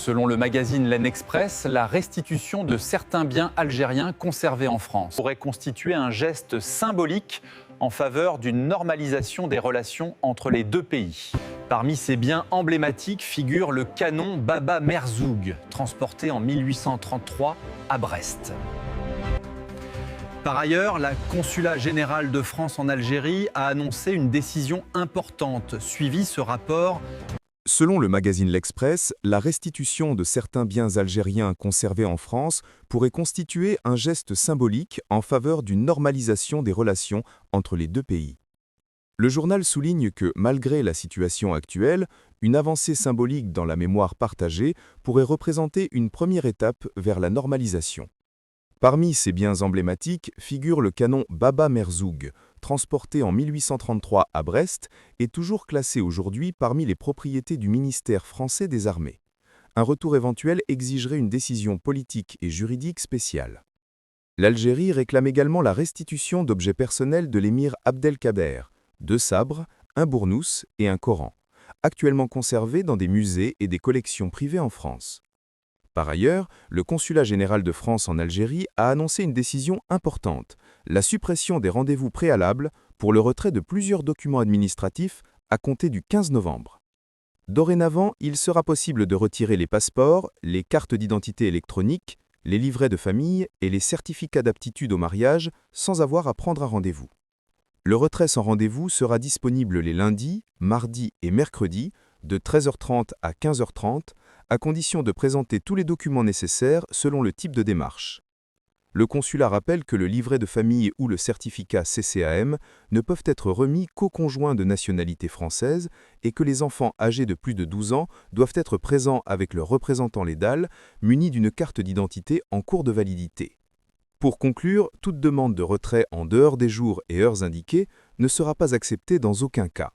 Selon le magazine L'Express, la restitution de certains biens algériens conservés en France pourrait constituer un geste symbolique en faveur d'une normalisation des relations entre les deux pays. Parmi ces biens emblématiques figure le canon Baba Merzoug, transporté en 1833 à Brest. Par ailleurs, la Consulat général de France en Algérie a annoncé une décision importante. Suivi ce rapport. Selon le magazine L'Express, la restitution de certains biens algériens conservés en France pourrait constituer un geste symbolique en faveur d'une normalisation des relations entre les deux pays. Le journal souligne que, malgré la situation actuelle, une avancée symbolique dans la mémoire partagée pourrait représenter une première étape vers la normalisation. Parmi ces biens emblématiques figure le canon Baba Merzoug, transporté en 1833 à Brest et toujours classé aujourd'hui parmi les propriétés du ministère français des Armées. Un retour éventuel exigerait une décision politique et juridique spéciale. L'Algérie réclame également la restitution d'objets personnels de l'émir Abdelkader, 2 sabres, un bournous et un Coran, actuellement conservés dans des musées et des collections privées en France. Par ailleurs, le Consulat général de France en Algérie a annoncé une décision importante, la suppression des rendez-vous préalables pour le retrait de plusieurs documents administratifs à compter du 15 novembre. Dorénavant, il sera possible de retirer les passeports, les cartes d'identité électroniques, les livrets de famille et les certificats d'aptitude au mariage sans avoir à prendre un rendez-vous. Le retrait sans rendez-vous sera disponible les lundis, mardis et mercredis de 13h30 à 15h30, à condition de présenter tous les documents nécessaires selon le type de démarche. Le consulat rappelle que le livret de famille ou le certificat CCAM ne peuvent être remis qu'aux conjoints de nationalité française et que les enfants âgés de plus de 12 ans doivent être présents avec leur représentant légal munis d'une carte d'identité en cours de validité. Pour conclure, toute demande de retrait en dehors des jours et heures indiqués ne sera pas acceptée dans aucun cas.